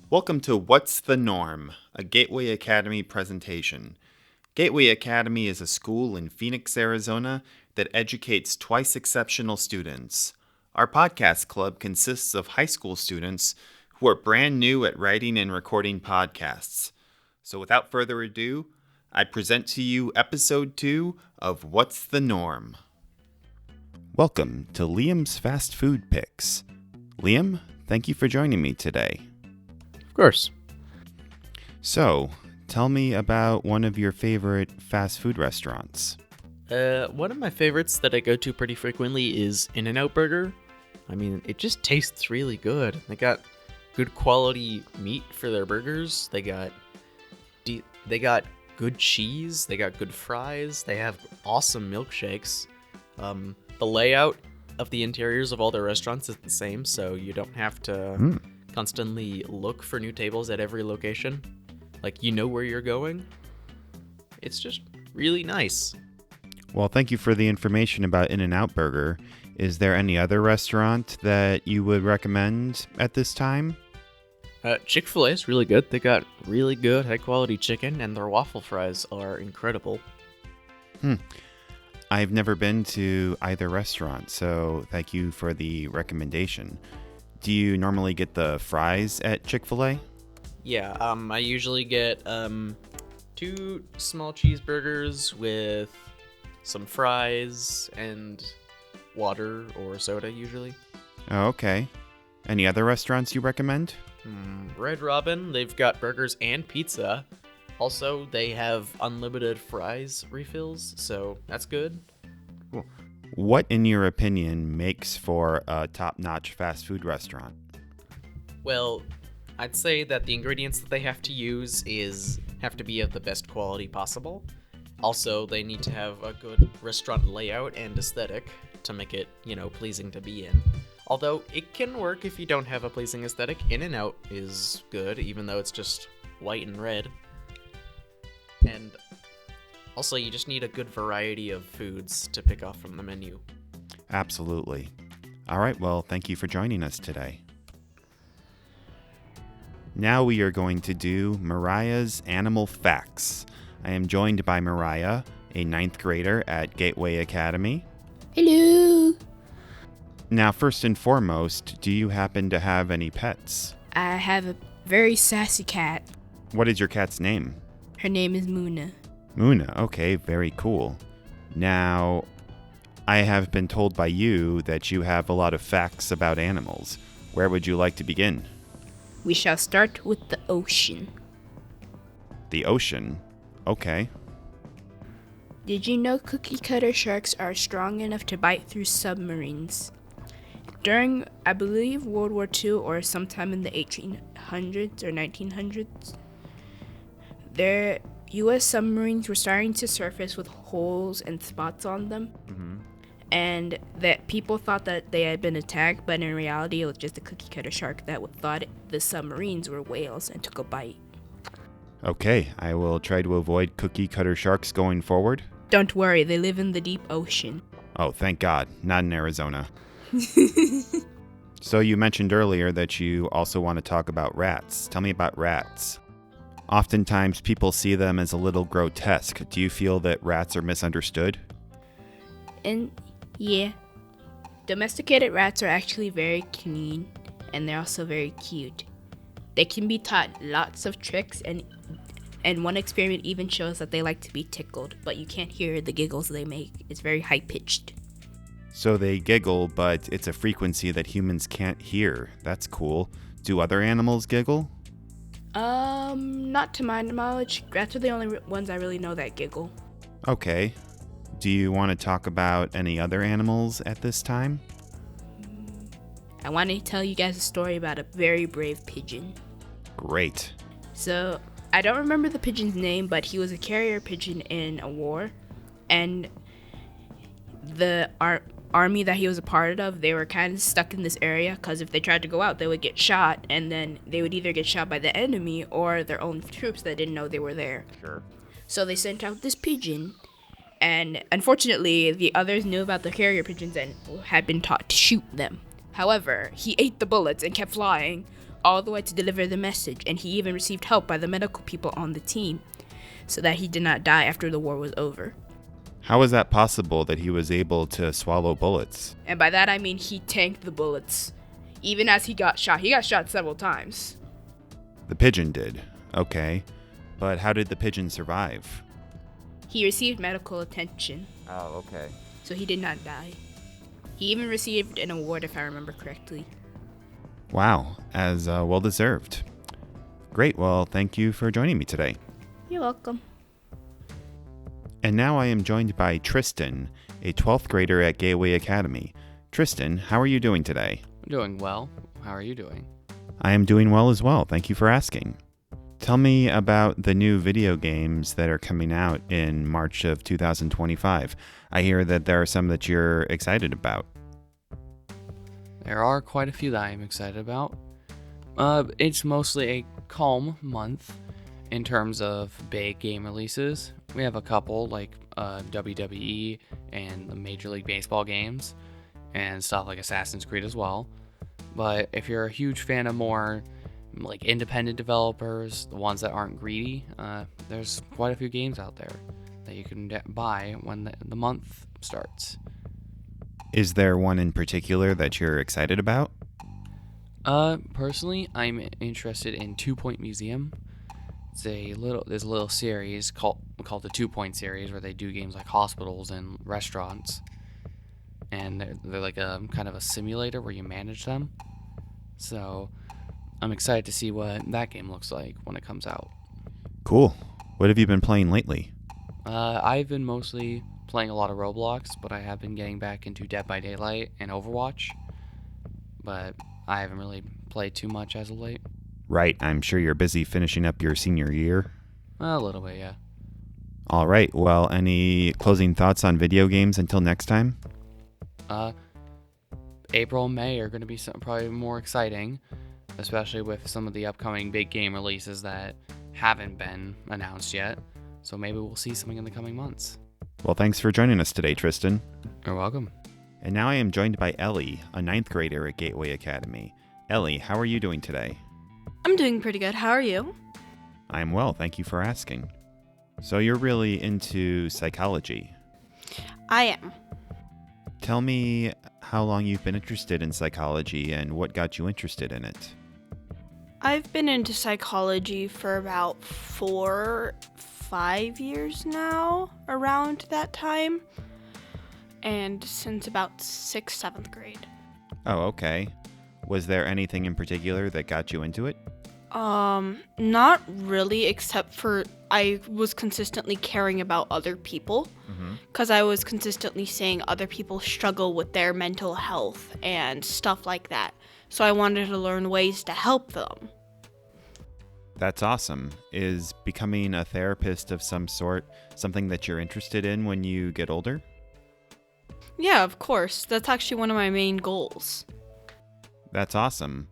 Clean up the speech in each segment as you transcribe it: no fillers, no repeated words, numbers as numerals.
Welcome to What's the Norm, a Gateway Academy presentation. Gateway Academy is a school in Phoenix, Arizona that educates twice exceptional students. Our podcast club consists of high school students who are brand new at writing and recording podcasts. So without further ado, I present to you episode 2 of What's the Norm. Welcome to Liam's Fast Food Picks. Liam, thank you for joining me today. Of course. So, tell me about one of your favorite fast food restaurants. One of my favorites that I go to pretty frequently is In-N-Out Burger. I mean, it just tastes really good. They got good quality meat for their burgers. They got good cheese. They got good fries. They have awesome milkshakes. The layout of the interiors of all their restaurants is the same, so you don't have to constantly look for new tables at every location. Like, you know where you're going. It's just really nice. Well, thank you for the information about In-N-Out Burger. Is there any other restaurant that you would recommend at this time? Chick-fil-A is really good. They got really good high-quality chicken, and their waffle fries are incredible. I've never been to either restaurant, so thank you for the recommendation. Do you normally get the fries at Chick-fil-A? Yeah, I usually get 2 small cheeseburgers with some fries and water or soda usually. Oh, okay. Any other restaurants you recommend? Red Robin, they've got burgers and pizza. Also, they have unlimited fries refills, so that's good. Cool. What, in your opinion, makes for a top-notch fast food restaurant? Well, I'd say that the ingredients that they have to use have to be of the best quality possible. Also, they need to have a good restaurant layout and aesthetic to make it, pleasing to be in. Although, it can work if you don't have a pleasing aesthetic. In-N-Out is good, even though it's just white and red. And also, you just need a good variety of foods to pick off from the menu. Absolutely. All right, well, thank you for joining us today. Now we are going to do Mariah's Animal Facts. I am joined by Mariah, a 9th grader at Gateway Academy. Hello. Now, first and foremost, do you happen to have any pets? I have a very sassy cat. What is your cat's name? Her name is Muna. Muna, okay, very cool. Now, I have been told by you that you have a lot of facts about animals. Where would you like to begin? We shall start with the ocean. The ocean? Okay. Did you know cookie cutter sharks are strong enough to bite through submarines? During, I believe, World War II or sometime in the 1800s or 1900s, their U.S. submarines were starting to surface with holes and spots on them. And that people thought that they had been attacked, but in reality it was just a cookie cutter shark that thought the submarines were whales and took a bite. Okay, I will try to avoid cookie cutter sharks going forward. Don't worry, they live in the deep ocean. Oh, thank God, not in Arizona. So you mentioned earlier that you also want to talk about rats. Tell me about rats. Oftentimes people see them as a little grotesque. Do you feel that rats are misunderstood? And yeah, domesticated rats are actually very clean, and they're also very cute. They can be taught lots of tricks, and one experiment even shows that they like to be tickled, but you can't hear the giggles they make. It's very high-pitched. So they giggle, but it's a frequency that humans can't hear. That's cool. Do other animals giggle? Not to my knowledge. Rats are the only ones I really know that giggle. Okay. Do you want to talk about any other animals at this time? I want to tell you guys a story about a very brave pigeon. Great. So, I don't remember the pigeon's name, but he was a carrier pigeon in a war, and the army that he was a part of, they were kind of stuck in this area because if they tried to go out, they would get shot, and then they would either get shot by the enemy or their own troops that didn't know they were there. Sure. So they sent out this pigeon, and unfortunately, the others knew about the carrier pigeons and had been taught to shoot them. However, he ate the bullets and kept flying all the way to deliver the message, and he even received help by the medical people on the team so that he did not die after the war was over. How is that possible that he was able to swallow bullets? And by that I mean he tanked the bullets. Even as he got shot several times. The pigeon did. Okay. But how did the pigeon survive? He received medical attention, Oh, okay. so he did not die. He even received an award, if I remember correctly. Wow, as well deserved. Great, well, thank you for joining me today. You're welcome. And now I am joined by Tristan, a 12th grader at Gateway Academy. Tristan, how are you doing today? I'm doing well. How are you doing? I am doing well as well, thank you for asking. Tell me about the new video games that are coming out in March of 2025. I hear that there are some that you're excited about. There are quite a few that I am excited about. It's mostly a calm month in terms of big game releases. We have a couple like WWE and the Major League Baseball games and stuff like Assassin's Creed as well. But if you're a huge fan of more like independent developers, the ones that aren't greedy, there's quite a few games out there that you can buy when the month starts. Is there one in particular that you're excited about? Personally, I'm interested in 2 Point Museum. There's a little series called the 2 Point series where they do games like hospitals and restaurants, and they're like a kind of a simulator where you manage them. So I'm excited to see what that game looks like when it comes out. Cool. What have you been playing lately? I've been mostly playing a lot of Roblox, but I have been getting back into Dead by Daylight and Overwatch. But I haven't really played too much as of late. Right, I'm sure you're busy finishing up your senior year. A little bit, yeah. All right, well, any closing thoughts on video games until next time? April and May are going to be probably more exciting, especially with some of the upcoming big game releases that haven't been announced yet. So maybe we'll see something in the coming months. Well, thanks for joining us today, Tristan. You're welcome. And now I am joined by Elle, a 9th grader at Gateway Academy. Elle, how are you doing today? I'm doing pretty good. How are you? I'm well, thank you for asking. So you're really into psychology. I am. Tell me how long you've been interested in psychology and what got you interested in it. I've been into psychology for about 4-5 years now, around that time, and since about 6th, 7th grade. Oh, okay. Was there anything in particular that got you into it? Not really, except for I was consistently caring about other people, because I was consistently seeing other people struggle with their mental health and stuff like that. So I wanted to learn ways to help them. That's awesome. Is becoming a therapist of some sort something that you're interested in when you get older? Yeah, of course. That's actually one of my main goals. That's awesome.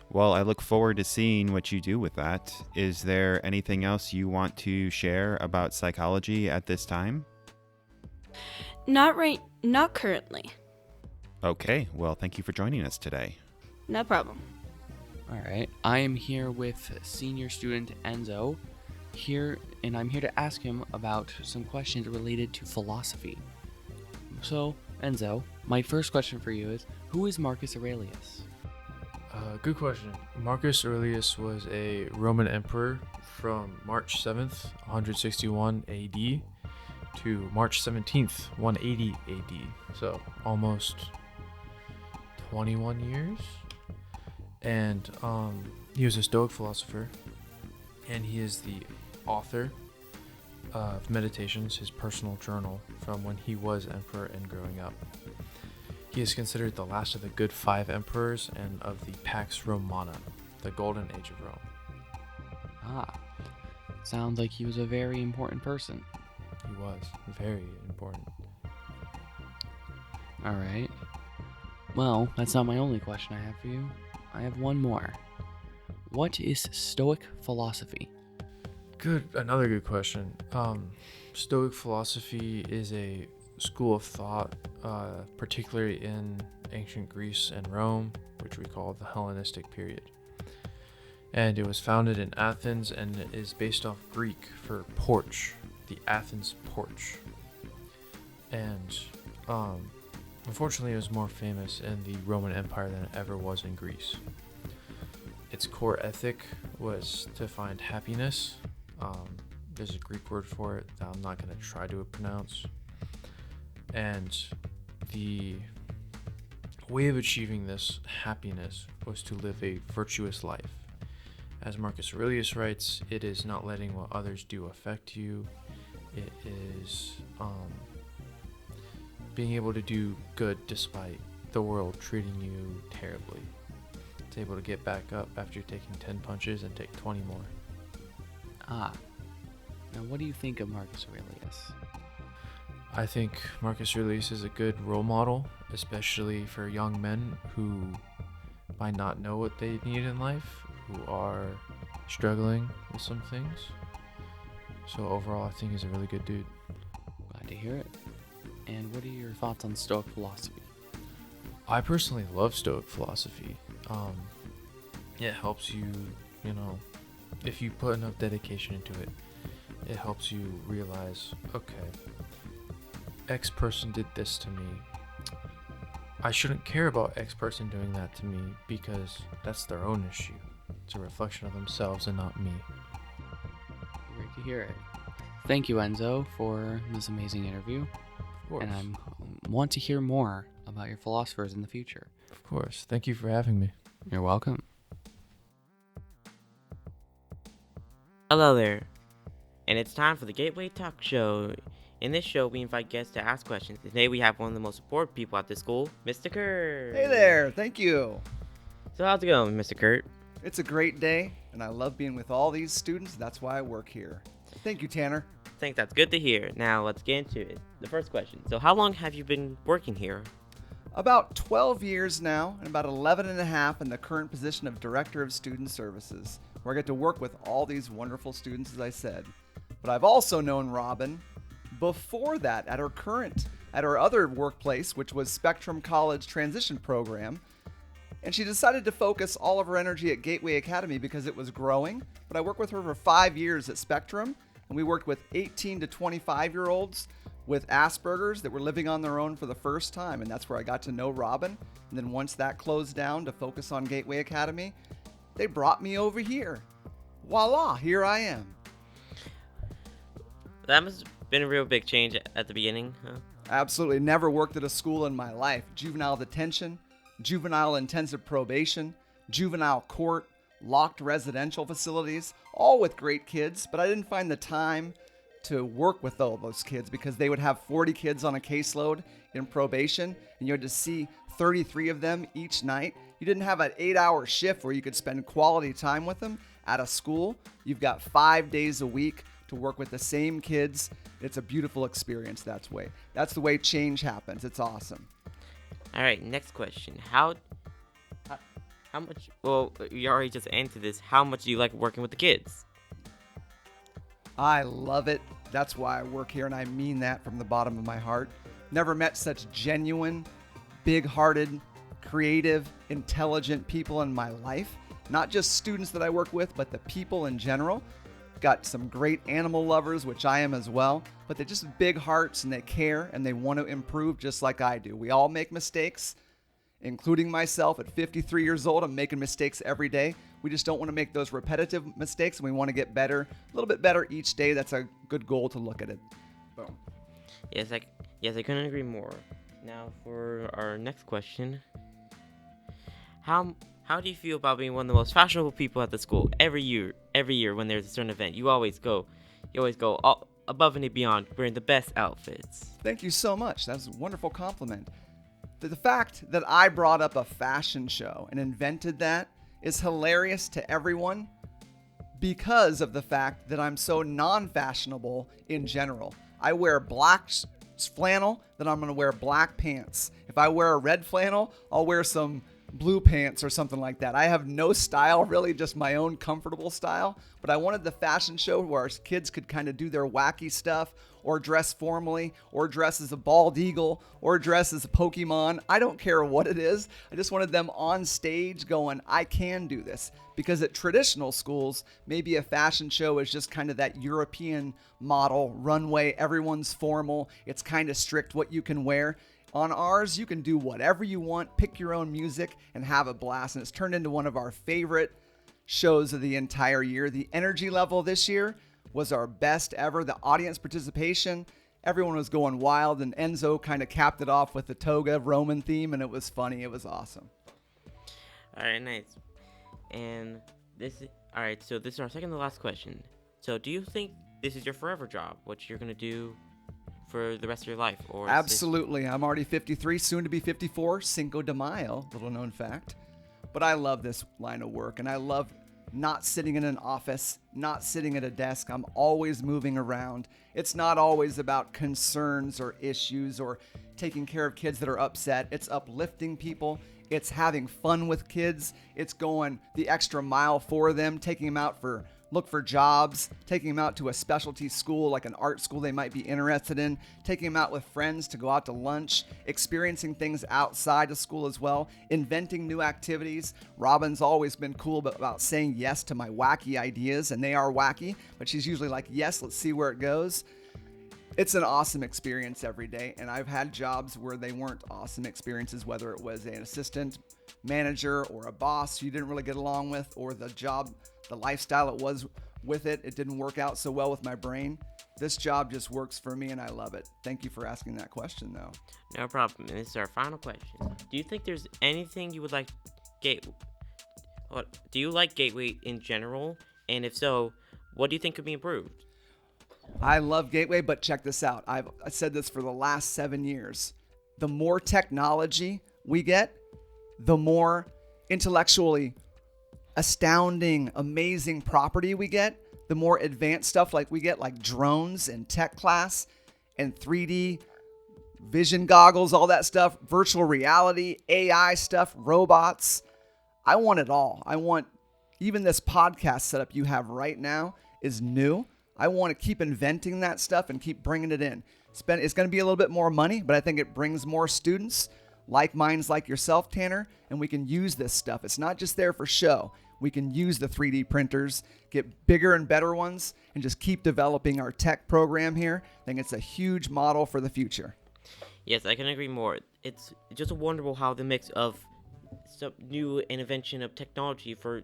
Well, I look forward to seeing what you do with that. Is there anything else you want to share about psychology at this time? Not currently. Okay, well, thank you for joining us today. No problem. All right. I am here with senior student Enzo, and I'm here to ask him about some questions related to philosophy. So, Enzo, my first question for you is, who is Marcus Aurelius? Good question. Marcus Aurelius was a Roman emperor from March 7th, 161 AD to March 17th, 180 AD. So almost 21 years. And he was a Stoic philosopher, and he is the author of Meditations, his personal journal from when he was emperor and growing up. He is considered the last of the good 5 emperors and of the Pax Romana, the golden age of Rome. Sounds like he was a very important person. He was very important. All right. Well, that's not my only question I have for you. I have one more. What is Stoic philosophy? Another good question. Stoic philosophy is a school of thought, particularly in ancient Greece and Rome, which we call the Hellenistic period. And it was founded in Athens and it is based off Greek for porch, the Athens porch. And unfortunately, it was more famous in the Roman Empire than it ever was in Greece. Its core ethic was to find happiness. There's a Greek word for it that I'm not going to try to pronounce. And the way of achieving this happiness was to live a virtuous life. As Marcus Aurelius writes, it is not letting what others do affect you. It is being able to do good despite the world treating you terribly. It's able to get back up after taking 10 punches and take 20 more. Ah. Now, what do you think of Marcus Aurelius? I think Marcus Aurelius is a good role model, especially for young men who might not know what they need in life, who are struggling with some things. So overall, I think he's a really good dude. Glad to hear it. And what are your thoughts on Stoic philosophy? I personally love Stoic philosophy. It helps you, if you put enough dedication into it, it helps you realize, okay, X person did this to me. I shouldn't care about X person doing that to me because that's their own issue. It's a reflection of themselves and not me. Great to hear it. Thank you, Enzo, for this amazing interview. Of course. And I want to hear more about your philosophers in the future. Of course. Thank you for having me. You're welcome. Hello there, and it's time for the Gateway Talk Show. In this show, we invite guests to ask questions. Today, we have one of the most important people at the school, Mr. Curt. Hey there, thank you. So how's it going, Mr. Curt? It's a great day, and I love being with all these students. That's why I work here. Thank you, Tanner. I think that's good to hear. Now, let's get into it. The first question. So how long have you been working here? About 12 years now, and about 11 and a half in the current position of Director of Student Services, where I get to work with all these wonderful students, as I said. But I've also known Robin before that at her other workplace, which was Spectrum College Transition Program. And she decided to focus all of her energy at Gateway Academy because it was growing. But I worked with her for 5 years at Spectrum, and we worked with 18 to 25-year-olds with Asperger's that were living on their own for the first time. And that's where I got to know Robin. And then once that closed down to focus on Gateway Academy, they brought me over here. Voila, here I am. That must have been a real big change at the beginning, huh? Absolutely. Never worked at a school in my life. Juvenile detention, juvenile intensive probation, juvenile court, locked residential facilities, all with great kids, but I didn't find the time to work with all those kids because they would have 40 kids on a caseload in probation, and you had to see 33 of them each night. You didn't have an 8-hour shift where you could spend quality time with them. At a school, you've got 5 days a week to work with the same kids. It's a beautiful experience. That's the way change happens. It's awesome. All right, next question. How much, well, you already just answered this. How much do you like working with the kids? I love it. That's why I work here, and I mean that from the bottom of my heart. Never met such genuine, big-hearted, creative, intelligent people in my life. Not just students that I work with, but the people in general. Got some great animal lovers, which I am as well, but they're just big hearts and they care and they want to improve just like I do. We all make mistakes, including myself at 53 years old. I'm making mistakes every day. We just don't want to make those repetitive mistakes, and we want to get better, a little bit better each day. That's a good goal to look at it. Boom. Yes, I couldn't agree more. Now for our next question. How do you feel about being one of the most fashionable people at the school? Every year when there's a certain event, you always go all above and beyond, wearing the best outfits. Thank you so much. That's a wonderful compliment. The fact that I brought up a fashion show and invented that is hilarious to everyone because of the fact that I'm so non-fashionable in general. I wear black flannel, then I'm going to wear black pants. If I wear a red flannel, I'll wear some blue pants or something like that. I have no style, really, just my own comfortable style. But I wanted the fashion show where our kids could kind of do their wacky stuff, or dress formally, or dress as a bald eagle, or dress as a Pokemon. I don't care what it is. I just wanted them on stage going, I can do this. Because at traditional schools, maybe a fashion show is just kind of that European model, runway, everyone's formal, it's kind of strict what you can wear. On ours, you can do whatever you want, pick your own music, and have a blast. And it's turned into one of our favorite shows of the entire year. The energy level this year was our best ever. The audience participation, everyone was going wild, and Enzo kind of capped it off with the toga Roman theme, and it was funny. It was awesome. All right, nice. And all right, so this is our second to last question. So do you think this is your forever job, what you're going to do for the rest of your life? Or Absolutely. I'm already 53, soon to be 54, Cinco de Mayo, little known fact. But I love this line of work, and I love not sitting in an office, not sitting at a desk. I'm always moving around. It's not always about concerns or issues or taking care of kids that are upset. It's uplifting people. It's having fun with kids. It's going the extra mile for them, taking them out for look for jobs, taking them out to a specialty school like an art school they might be interested in, taking them out with friends to go out to lunch, experiencing things outside of school as well, inventing new activities. Robin's always been cool about saying yes to my wacky ideas, and they are wacky, but she's usually like, yes, let's see where it goes. It's an awesome experience every day, and I've had jobs where they weren't awesome experiences, whether it was an assistant manager or a boss you didn't really get along with, or the job, the lifestyle it was with it didn't work out so well with my brain. This job just works for me, and I love it. Thank you for asking that question, though. No problem. And this is our final question. Do you think there's anything you would like do you like Gateway in general? And if so, what do you think could be improved? I love Gateway, but check this out. I said this for the last 7 years. The more technology we get, the more intellectually astounding, amazing property we get, the more advanced stuff like we get, like drones and tech class and 3D vision goggles, all that stuff, virtual reality, AI stuff, robots. I want it all. I want even this podcast setup you have right now is new. I want to keep inventing that stuff and keep bringing it in. It's going to be a little bit more money, but I think it brings more students, like minds like yourself, Tanner, and we can use this stuff. It's not just there for show. We can use the 3D printers, get bigger and better ones, and just keep developing our tech program here. I think it's a huge model for the future. Yes, I can agree more. It's just wonderful how the mix of some new invention of technology for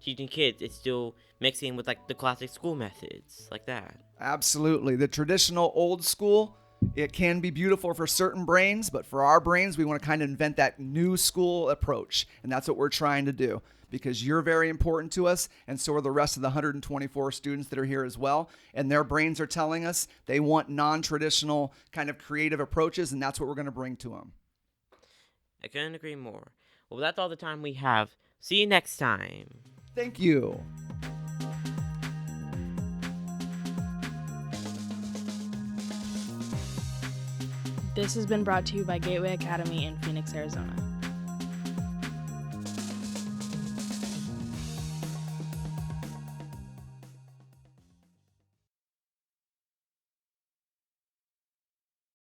teaching kids, it's still mixing with like the classic school methods, like that. Absolutely. The traditional old school, it can be beautiful for certain brains, but for our brains, we want to kind of invent that new school approach. And that's what we're trying to do, because you're very important to us, and so are the rest of the 124 students that are here as well. And their brains are telling us they want non-traditional kind of creative approaches, and that's what we're going to bring to them. I couldn't agree more. Well, that's all the time we have. See you next time. Thank you. This has been brought to you by Gateway Academy in Phoenix, Arizona.